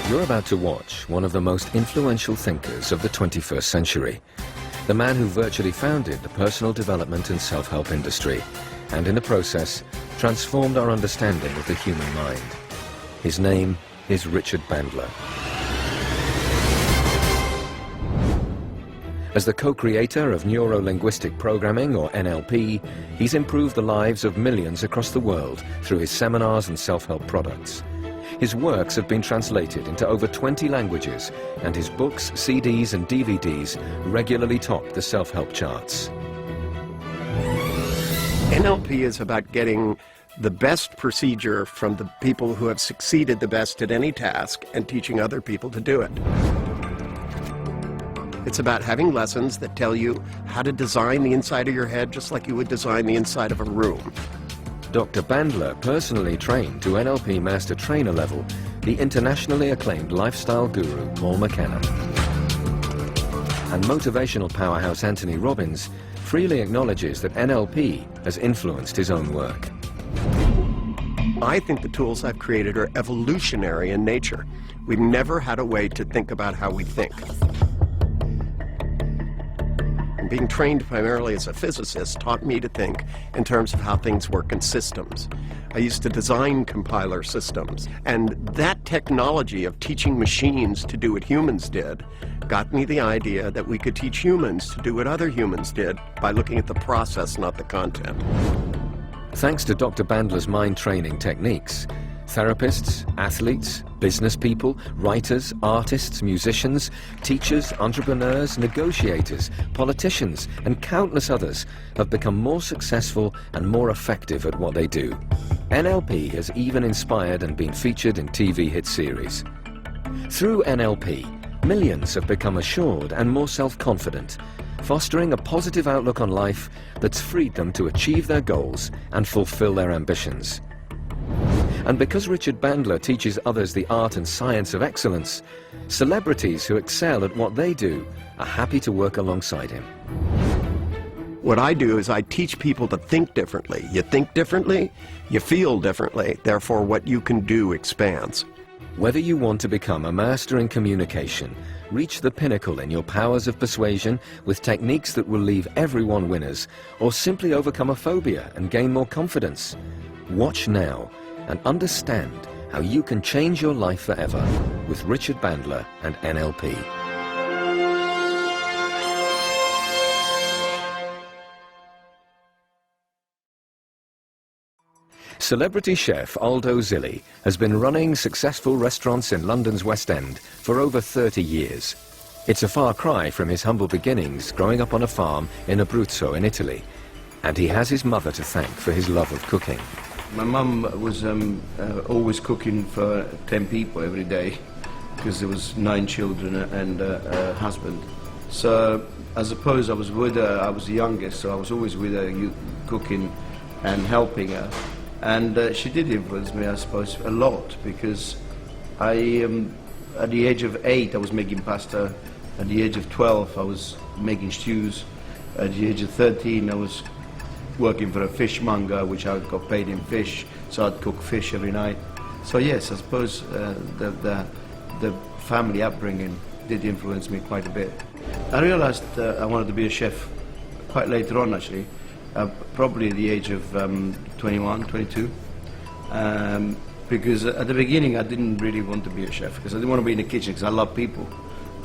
You're about to watch one of the most influential thinkers of the 21st century, the man who virtually founded the personal development and self-help industry, and in the process transformed our understanding of the human mind. His name is Richard Bandler. As the co-creator of neuro-linguistic programming, or NLP, he's improved the lives of millions across the world through his seminars and self-help products. His works have been translated into over 20 languages, and his books, CDs and DVDs regularly top the self-help charts. NLP is about getting the best procedure from the people who have succeeded the best at any task and teaching other people to do it. It's about having lessons that tell you how to design the inside of your head just like you would design the inside of a room. Dr. Bandler personally trained to NLP Master Trainer level the internationally acclaimed lifestyle guru Paul McKenna. And motivational powerhouse Anthony Robbins freely acknowledges that NLP has influenced his own work. I think the tools I've created are evolutionary in nature. We've never had a way to think about how we think. Being trained primarily as a physicist taught me to think in terms of how things work in systems. I used to design compiler systems, and that technology of teaching machines to do what humans did got me the idea that we could teach humans to do what other humans did by looking at the process, not the content. Thanks to Dr. Bandler's mind training techniques, therapists, athletes, business people, writers, artists, musicians, teachers, entrepreneurs, negotiators, politicians, and countless others have become more successful and more effective at what they do. NLP has even inspired and been featured in TV hit series. Through NLP, millions have become assured and more self-confident, fostering a positive outlook on life that's freed them to achieve their goals and fulfill their ambitions. And because Richard Bandler teaches others the art and science of excellence, celebrities who excel at what they do are happy to work alongside him. What I do is I teach people to think differently. You think differently, you feel differently, therefore what you can do expands. Whether you want to become a master in communication, reach the pinnacle in your powers of persuasion with techniques that will leave everyone winners, or simply overcome a phobia and gain more confidence, watch now and understand how you can change your life forever with Richard Bandler and NLP. Celebrity chef Aldo Zilli has been running successful restaurants in London's West End for over 30 years. It's a far cry from his humble beginnings growing up on a farm in Abruzzo in Italy, and he has his mother to thank for his love of cooking. My mum was always cooking for 10 people every day because there was 9 children and a husband. So I suppose I was with her, I was the youngest, so I was always with her cooking and helping her. And she did influence me, I suppose, a lot because at the age of 8 I was making pasta, at the age of 12 I was making stews, at the age of 13 I was working for a fishmonger, which I got paid in fish, so I'd cook fish every night. So yes, I suppose the family upbringing did influence me quite a bit. I realized I wanted to be a chef quite later on, actually, probably at the age of 21, 22, because at the beginning I didn't really want to be a chef, because I didn't want to be in the kitchen, because I love people,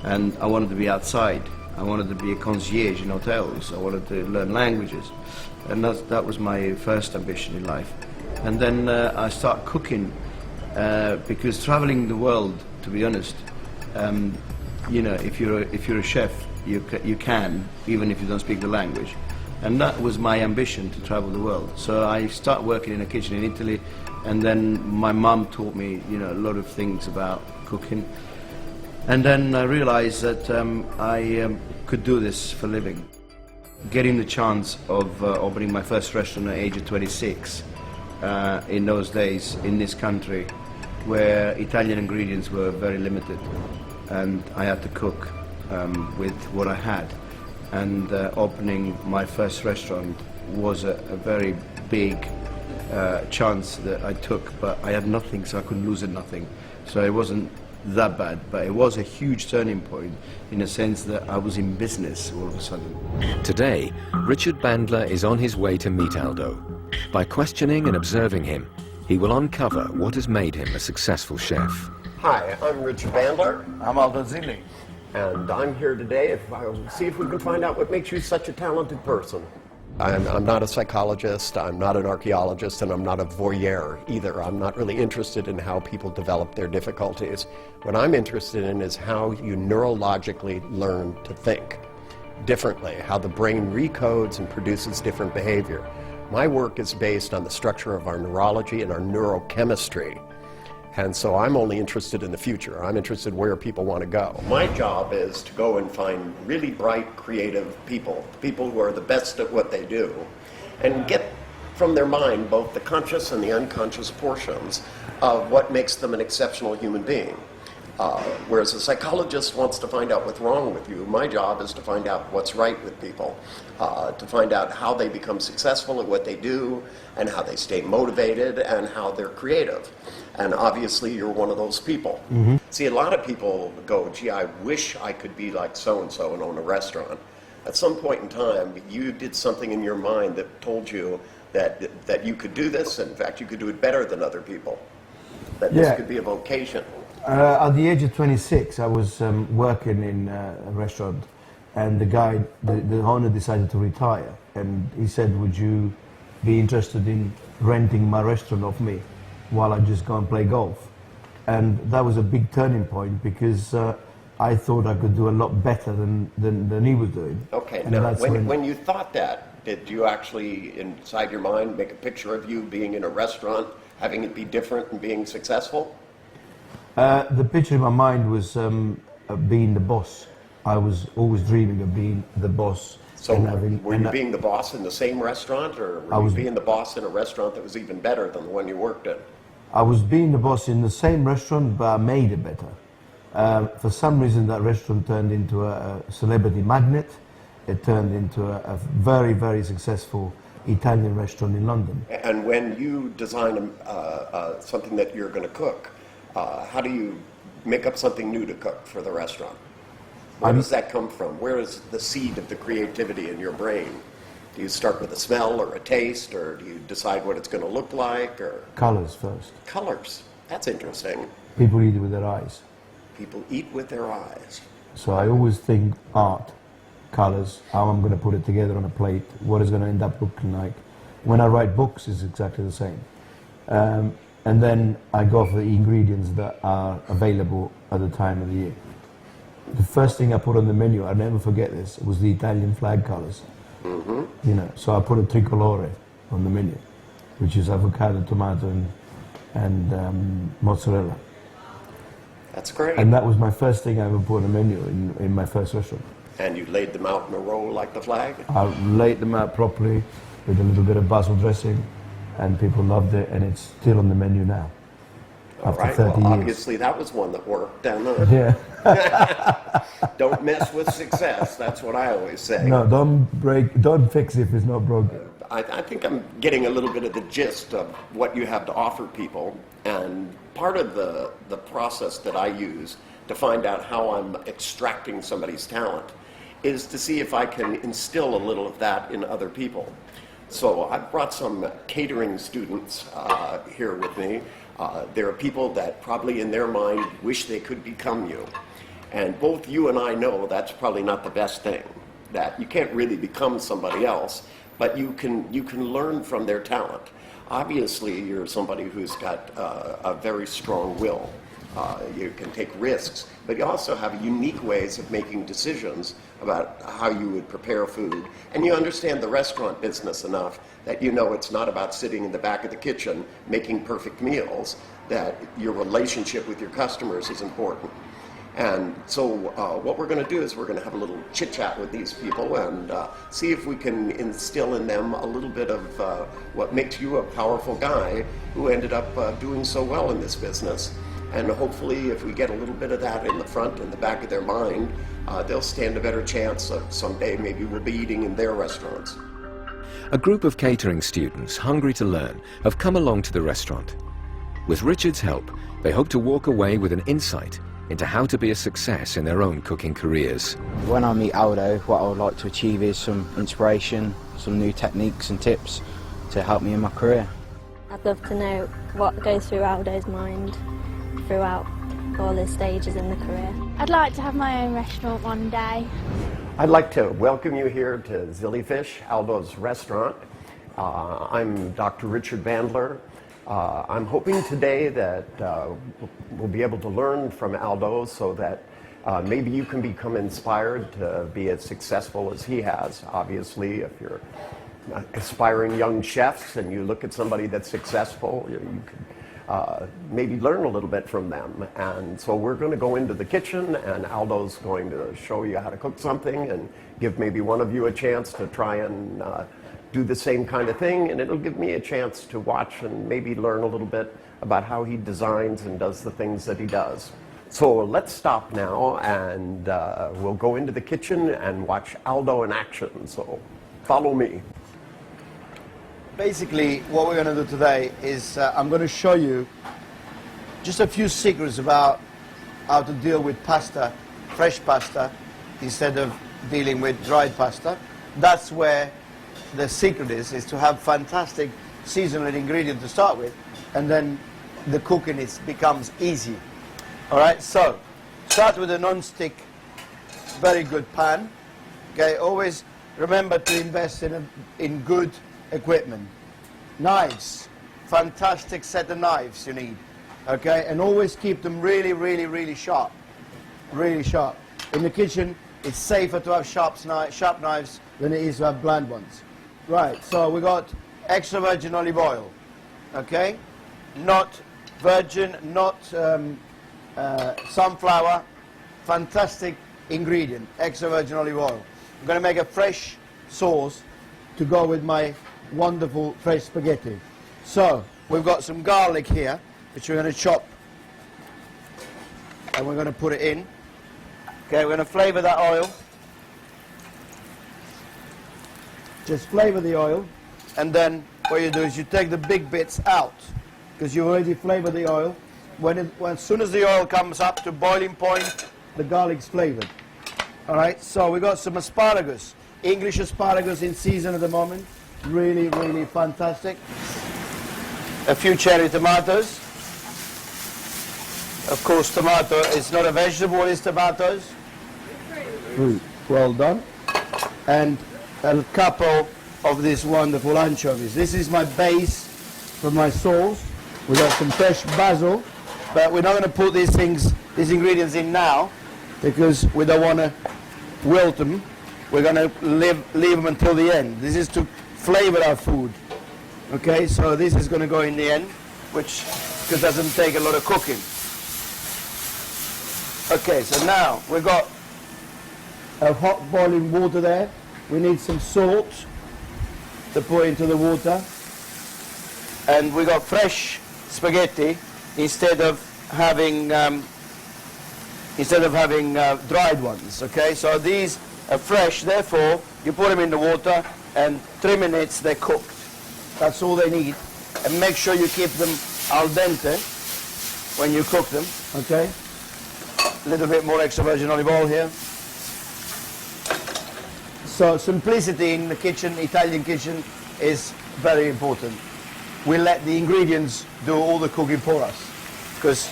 and I wanted to be outside. I wanted to be a concierge in hotels. I wanted to learn languages. And that was my first ambition in life. And then I started cooking because traveling the world, to be honest, you know, if you're a chef, you can, even if you don't speak the language. And that was my ambition, to travel the world. So I started working in a kitchen in Italy, and then my mum taught me, you know, a lot of things about cooking. And then I realized that I could do this for a living. Getting the chance of opening my first restaurant at the age of 26 in those days in this country, where Italian ingredients were very limited, and I had to cook with what I had. And opening my first restaurant was a very big chance that I took, but I had nothing, so I couldn't lose it, nothing. So it wasn't that bad, but it was a huge turning point in a sense that I was in business all of a sudden. Today, Richard Bandler is on his way to meet Aldo. By questioning and observing him, he will uncover what has made him a successful chef. Hi, I'm Richard Bandler, I'm Aldo Zilli. and I'm here today to see if we can find out what makes you such a talented person. I'm not a psychologist, I'm not an archaeologist, and I'm not a voyeur either. I'm not really interested in how people develop their difficulties. What I'm interested in is how you neurologically learn to think differently, how the brain recodes and produces different behavior. My work is based on the structure of our neurology and our neurochemistry. And so I'm only interested in the future. I'm interested in where people want to go. My job is to go and find really bright, creative people who are the best at what they do, and get from their mind both the conscious and the unconscious portions of what makes them an exceptional human being. Whereas a psychologist wants to find out what's wrong with you, my job is to find out what's right with people, to find out how they become successful at what they do, and how they stay motivated, and how they're creative. And obviously you're one of those people. Mm-hmm. See, a lot of people go, gee, I wish I could be like so-and-so and own a restaurant. At some point in time, you did something in your mind that told you that you could do this, and in fact you could do it better than other people, that this could be a vocation. At the age of 26, I was working in a restaurant, and the owner decided to retire, and he said, would you be interested in renting my restaurant off me while I just go and play golf? And that was a big turning point, because I thought I could do a lot better than he was doing. Okay, and now when you thought that, did you actually, inside your mind, make a picture of you being in a restaurant, having it be different and being successful? The picture in my mind was of being the boss. I was always dreaming of being the boss. So were you being the boss in the same restaurant, or were you being the boss in a restaurant that was even better than the one you worked in? I was being the boss in the same restaurant, but I made it better. For some reason, that restaurant turned into a celebrity magnet. It turned into a very, very successful Italian restaurant in London. And when you design something that you're going to cook, how do you make up something new to cook for the restaurant? Where does that come from? Where is the seed of the creativity in your brain? Do you start with a smell or a taste, or do you decide what it's going to look like? Or Colors first. Colors. That's interesting. People eat with their eyes. People eat with their eyes. So I always think art, colors, how I'm going to put it together on a plate, what it's going to end up looking like. When I write books, it's exactly the same. And then I go for the ingredients that are available at the time of the year. The first thing I put on the menu, I'll never forget this, was the Italian flag colors. Mm-hmm. You know, so I put a tricolore on the menu, which is avocado, tomato, and mozzarella. That's great. And that was my first thing I ever put on the menu in my first restaurant. And you laid them out in a row like the flag? I laid them out properly with a little bit of basil dressing, and people loved it, and it's still on the menu now. After 30 years. Obviously that was one that worked down there. Yeah. Don't mess with success, that's what I always say. No, don't fix it if it's not broken. I think I'm getting a little bit of the gist of what you have to offer people, and part of the process that I use to find out how I'm extracting somebody's talent is to see if I can instill a little of that in other people. So I've brought some catering students here with me. There are people that probably in their mind wish they could become you. And both you and I know that's probably not the best thing, that you can't really become somebody else, but you can learn from their talent. Obviously, you're somebody who's got a very strong will. You can take risks, but you also have unique ways of making decisions about how you would prepare food. And you understand the restaurant business enough that you know it's not about sitting in the back of the kitchen making perfect meals, that your relationship with your customers is important. And so what we're going to do is we're going to have a little chit-chat with these people and see if we can instill in them a little bit of what makes you a powerful guy who ended up doing so well in this business. And hopefully if we get a little bit of that in the front and the back of their mind, they'll stand a better chance of someday maybe we'll be eating in their restaurants. A group of catering students hungry to learn have come along to the restaurant. With Richard's help, they hope to walk away with an insight into how to be a success in their own cooking careers. When I meet Aldo, what I would like to achieve is some inspiration, some new techniques and tips to help me in my career. I'd love to know what goes through Aldo's mind throughout all his stages in the career. I'd like to have my own restaurant one day. I'd like to welcome you here to Zilli Fish, Aldo's restaurant. I'm Dr. Richard Bandler. I'm hoping today that we'll be able to learn from Aldo so that maybe you can become inspired to be as successful as he has. Obviously, if you're aspiring young chefs and you look at somebody that's successful, you can maybe learn a little bit from them. And so we're going to go into the kitchen, and Aldo's going to show you how to cook something and give maybe one of you a chance to try and do the same kind of thing, and it'll give me a chance to watch and maybe learn a little bit about how he designs and does the things that he does. So let's stop now, and we'll go into the kitchen and watch Aldo in action. So follow me. Basically, what we're going to do today is I'm going to show you just a few secrets about how to deal with pasta, fresh pasta, instead of dealing with dried pasta. That's where the secret is to have fantastic seasonal ingredients to start with, and then the cooking becomes easy. All right, so start with a non-stick, very good pan. Okay, always remember to invest in good equipment. Knives, fantastic set of knives you need. Okay, and always keep them really, really, really sharp. Really sharp. In the kitchen, it's safer to have sharp knives than it is to have blunt ones. Right, so we got extra virgin olive oil. Okay, not virgin, not sunflower. Fantastic ingredient, extra virgin olive oil. I'm going to make a fresh sauce to go with my wonderful fresh spaghetti. So we've got some garlic here, which we're going to chop, and we're going to put it in. Okay, we're going to flavor that oil. Just flavor the oil, and then what you do is you take the big bits out, because you already flavored the oil. As soon as the oil comes up to boiling point, the garlic's flavored. All right, so we got some asparagus, English asparagus in season at the moment. Really, really fantastic. A few cherry tomatoes. Of course, tomato is not a vegetable, it's tomatoes. Fruit. Well done. And a couple of these wonderful anchovies. This is my base for my sauce. We got some fresh basil, but we're not going to put these ingredients in now, because we don't want to wilt them. We're going to leave them until the end. This is to flavor our food. Okay, so this is going to go in the end, which doesn't take a lot of cooking. Okay, so now we've got a hot boiling water there. We need some salt to put into the water, and we got fresh spaghetti instead of having dried ones. Okay, so these are fresh. Therefore, you put them in the water, and 3 minutes they're cooked. That's all they need. And make sure you keep them al dente when you cook them. Okay. A little bit more extra virgin olive oil here. So simplicity in the kitchen, Italian kitchen, is very important. We let the ingredients do all the cooking for us, because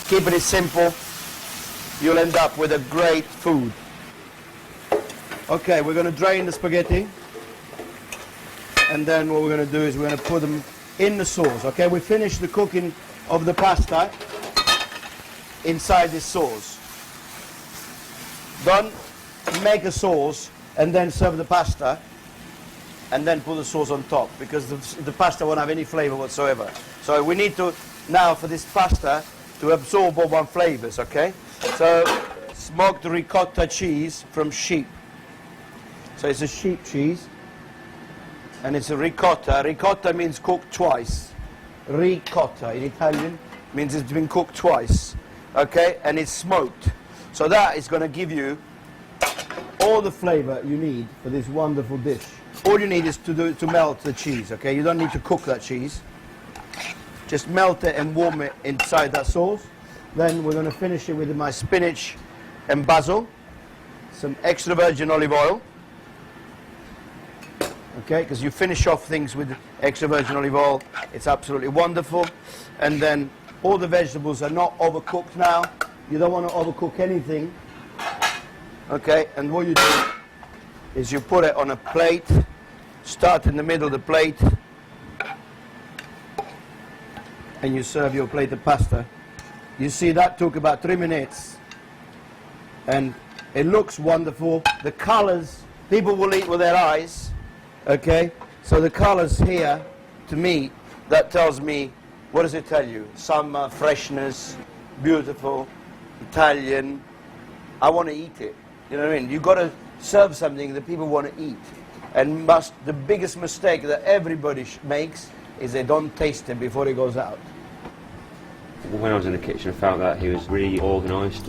keeping it simple, you'll end up with a great food. Okay, we're going to drain the spaghetti, and then what we're going to do is we're going to put them in the sauce. Okay, we finish the cooking of the pasta inside this sauce. Don't make a sauce and then serve the pasta and then put the sauce on top, because the pasta won't have any flavor whatsoever. So we need to, now for this pasta, to absorb all our flavors, okay? So smoked ricotta cheese from sheep. So it's a sheep cheese, and it's a ricotta. Ricotta means cooked twice. Ricotta in Italian means it's been cooked twice, okay? And it's smoked. So that is going to give you all the flavor you need for this wonderful dish. All you need is to melt the cheese, okay? You don't need to cook that cheese. Just melt it and warm it inside that sauce. Then we're going to finish it with my spinach and basil, some extra virgin olive oil. Okay, because you finish off things with extra virgin olive oil, it's absolutely wonderful. And then all the vegetables are not overcooked now. You don't want to overcook anything. Okay, and what you do is you put it on a plate, start in the middle of the plate, and you serve your plate of pasta. You see that took about 3 minutes, and it looks wonderful. The colors, people will eat with their eyes, okay? So the colors here, to me, that tells me, what does it tell you? Summer, freshness, beautiful, Italian. I want to eat it. You know what I mean? You've got to serve something that people want to eat. And the biggest mistake that everybody makes is they don't taste it before it goes out. When I was in the kitchen, I felt that he was really organised.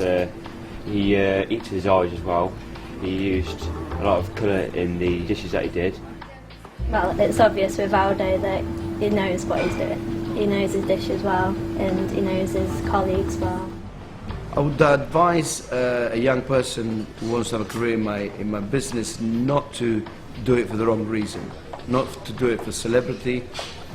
He eats his eyes as well. He used a lot of colour in the dishes that he did. Well, it's obvious with Aldo that he knows what he's doing. He knows his dish as well, and he knows his colleagues well. I would advise a young person who wants to have a career in my business not to do it for the wrong reason, not to do it for celebrity.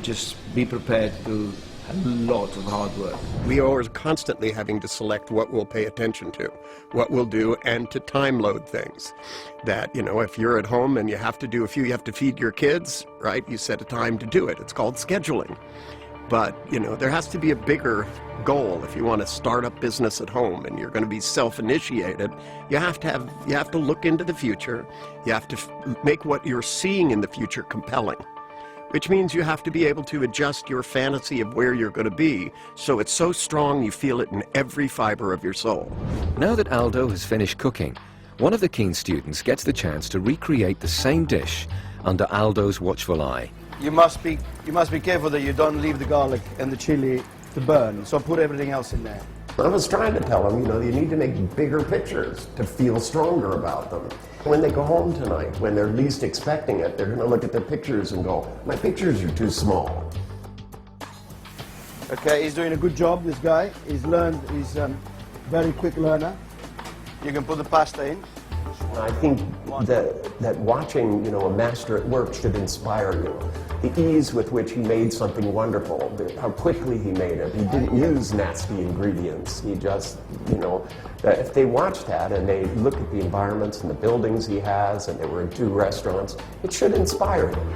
Just be prepared to do a lot of hard work. We are constantly having to select what we'll pay attention to, what we'll do, and to time load things. That, you know, if you're at home and you have to do you have to feed your kids, right? You set a time to do it. It's called scheduling. But, you know, there has to be a bigger goal. If you want to start up business at home and you're going to be self-initiated, you have to look into the future. You have to make what you're seeing in the future compelling, which means you have to be able to adjust your fantasy of where you're going to be so it's so strong you feel it in every fiber of your soul. Now that Aldo has finished cooking, one of the keen students gets the chance to recreate the same dish under Aldo's watchful eye. You must be careful that you don't leave the garlic and the chili to burn, so put everything else in there. I was trying to tell them, you know, you need to make bigger pictures to feel stronger about them. When they go home tonight, when they're least expecting it, they're going to look at their pictures and go, my pictures are too small. Okay, he's doing a good job, this guy. He's a very quick learner. You can put the pasta in. I think that watching, you know, a master at work should inspire you. The ease with which he made something wonderful, how quickly he made it. He didn't use nasty ingredients. He just, you know, if they watch that and they look at the environments and the buildings he has, and they were in 2 restaurants, it should inspire them.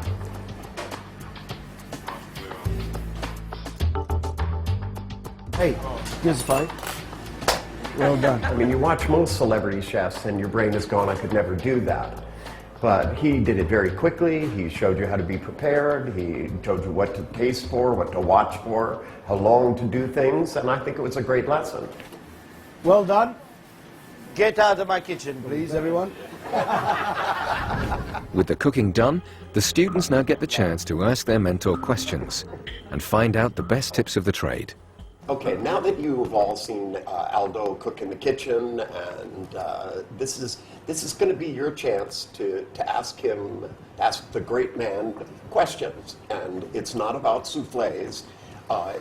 Hey, here's 5. Well done. I mean, you watch most celebrity chefs and your brain is going, I could never do that. But he did it very quickly. He showed you how to be prepared. He showed you what to taste for, what to watch for, how long to do things, and I think it was a great lesson. Well done. Get out of my kitchen, please, everyone. With the cooking done, the students now get the chance to ask their mentor questions and find out the best tips of the trade. Okay, now that you've all seen Aldo cook in the kitchen, and this is going to be your chance to ask the great man questions. And it's not about soufflés,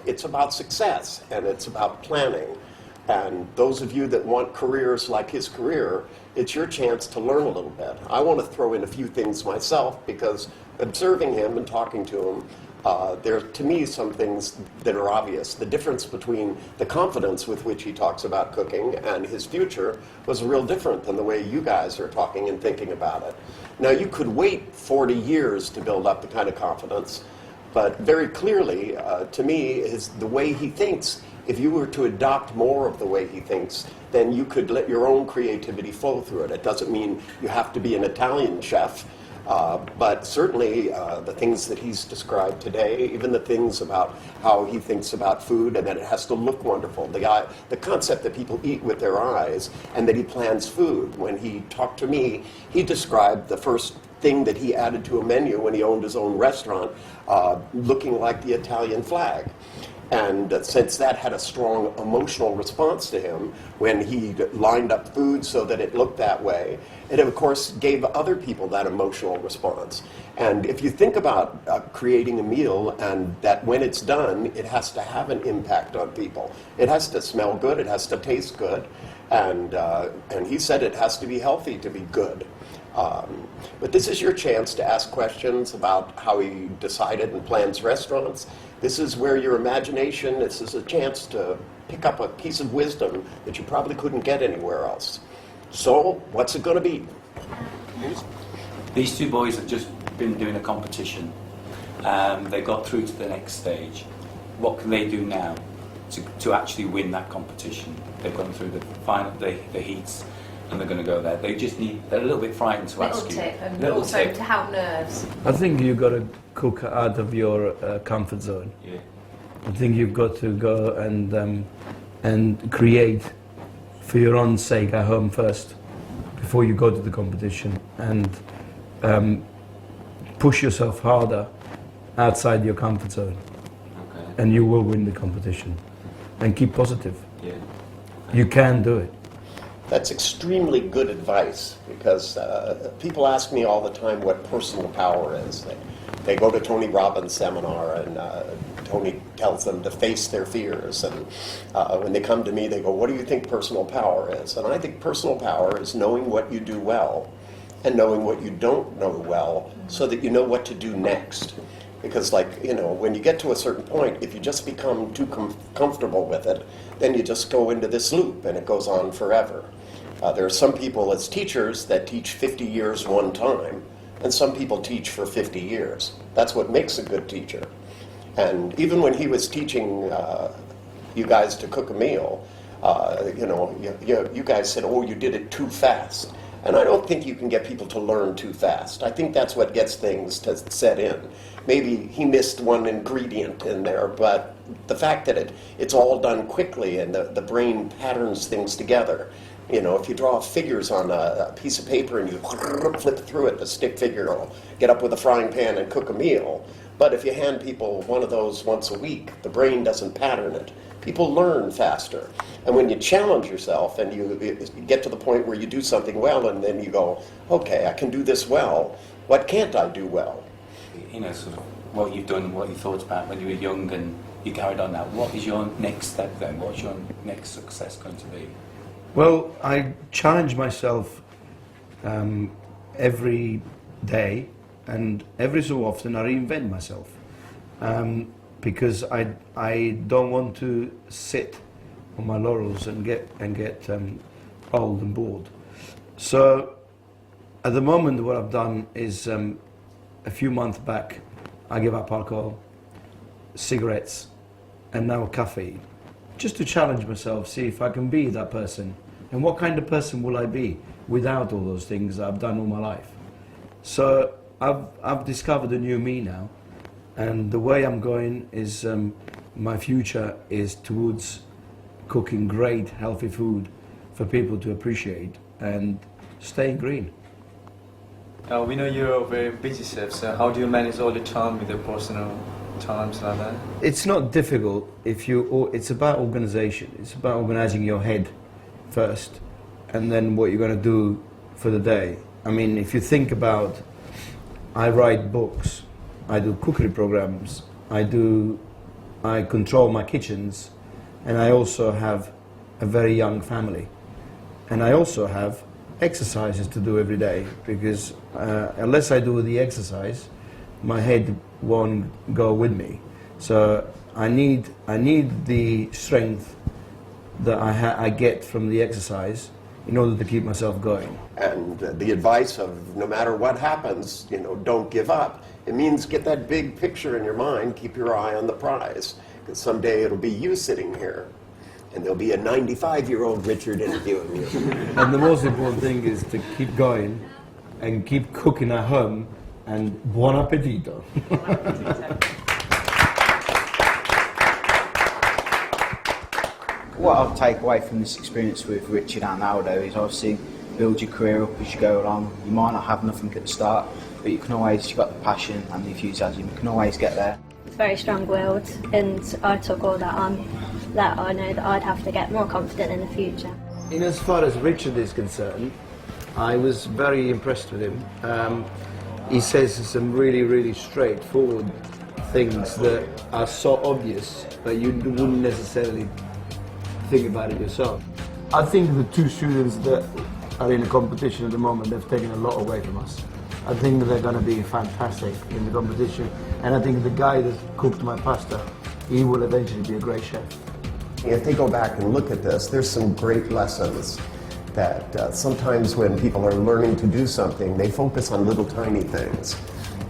it's about success, and it's about planning. And those of you that want careers like his career, it's your chance to learn a little bit. I want to throw in a few things myself, because observing him and talking to him, there are, to me, some things that are obvious. The difference between the confidence with which he talks about cooking and his future was real different than the way you guys are talking and thinking about it. Now, you could wait 40 years to build up the kind of confidence, but very clearly, to me, is the way he thinks. If you were to adopt more of the way he thinks, then you could let your own creativity flow through it. It doesn't mean you have to be an Italian chef. But certainly the things that he's described today, even the things about how he thinks about food and that it has to look wonderful, the concept that people eat with their eyes and that he plans food. When he talked to me, he described the first thing that he added to a menu when he owned his own restaurant, looking like the Italian flag. And since that had a strong emotional response to him when he lined up food so that it looked that way, it of course gave other people that emotional response. And if you think about creating a meal and that when it's done, it has to have an impact on people. It has to smell good, it has to taste good, and he said it has to be healthy to be good. But this is your chance to ask questions about how he decided and plans restaurants. This is where your imagination, this is a chance to pick up a piece of wisdom that you probably couldn't get anywhere else. So, what's it going to be? These two boys have just been doing a competition. They got through to the next stage. What can they do now to actually win that competition? They've gone through the final, the heats, and they're going to go there. They're a little bit frightened to ask you. And also to help nerves. I think you've got to cook out of your comfort zone. Yeah. I think you've got to go and create for your own sake at home first, before you go to the competition, and push yourself harder outside your comfort zone, and you will win the competition. And keep positive. Yeah. You can do it. That's extremely good advice, because people ask me all the time what personal power is. They go to Tony Robbins' seminar, and Tony tells them to face their fears. And when they come to me, they go, what do you think personal power is? And I think personal power is knowing what you do well and knowing what you don't know well, so that you know what to do next. Because, like, you know, when you get to a certain point, if you just become too comfortable with it, then you just go into this loop, and it goes on forever. There are some people as teachers that teach 50 years one time, and some people teach for 50 years. That's what makes a good teacher. And even when he was teaching you guys to cook a meal, you know, you guys said, oh, you did it too fast. And I don't think you can get people to learn too fast. I think that's what gets things to set in. Maybe he missed one ingredient in there, but the fact that it's all done quickly and the brain patterns things together. You know, if you draw figures on a piece of paper and you flip through it, the stick figure will get up with a frying pan and cook a meal. But if you hand people one of those once a week, the brain doesn't pattern it. People learn faster. And when you challenge yourself and you get to the point where you do something well, and then you go, okay, I can do this well, what can't I do well? You know, sort of what you've done, what you thought about when you were young, and you carried on that. What is your next step then? What's your next success going to be? Well, I challenge myself every day, and every so often I reinvent myself, because I don't want to sit on my laurels and get old and bored. So at the moment, what I've done is a few months back, I gave up alcohol, cigarettes, and now caffeine, just to challenge myself, see if I can be that person. And what kind of person will I be without all those things I've done all my life? So I've discovered a new me now, and the way I'm going is my future is towards cooking great, healthy food for people to appreciate and staying green. We know you're a very busy chef, so how do you manage all the time with your personal times like that? It's not difficult it's about organization. It's about organizing your head first, and then what you're going to do for the day. I mean, if you think about, I write books, I do cookery programs, I control my kitchens, and I also have a very young family. And I also have exercises to do every day, because unless I do the exercise, my head won't go with me. So I need the strength that I get from the exercise in order to keep myself going. And the advice of no matter what happens, you know, don't give up. It means get that big picture in your mind, keep your eye on the prize, because someday it'll be you sitting here, and there'll be a 95-year-old Richard interviewing you. And the most important thing is to keep going and keep cooking at home, and buon appetito. What I'll take away from this experience with Richard and Aldo is obviously build your career up as you go along. You might not have nothing at the start, but you can always, you've got the passion and the enthusiasm, you can always get there. Very strong-willed, and I took all that on, that I know that I'd have to get more confident in the future. In as far as Richard is concerned, I was very impressed with him. He says some really, really straightforward things that are so obvious, but you wouldn't necessarily think about it yourself. I think the two students that are in the competition at the moment, they've taken a lot away from us. I think that they're going to be fantastic in the competition, and I think the guy that cooked my pasta, he will eventually be a great chef. If they go back and look at this, there's some great lessons that sometimes when people are learning to do something, they focus on little tiny things.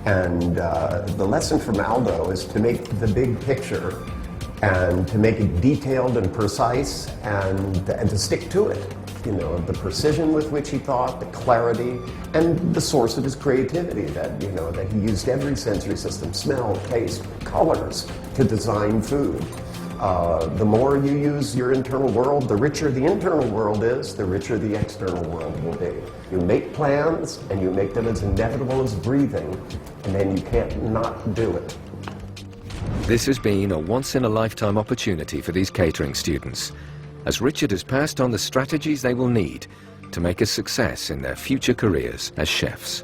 And the lesson from Aldo is to make the big picture and to make it detailed and precise and to stick to it. You know, the precision with which he thought, the clarity, and the source of his creativity, that, you know, that he used every sensory system, smell, taste, colors, to design food. The more you use your internal world, the richer the internal world is, the richer the external world will be. You make plans, and you make them as inevitable as breathing, and then you can't not do it. This has been a once-in-a-lifetime opportunity for these catering students, as Richard has passed on the strategies they will need to make a success in their future careers as chefs.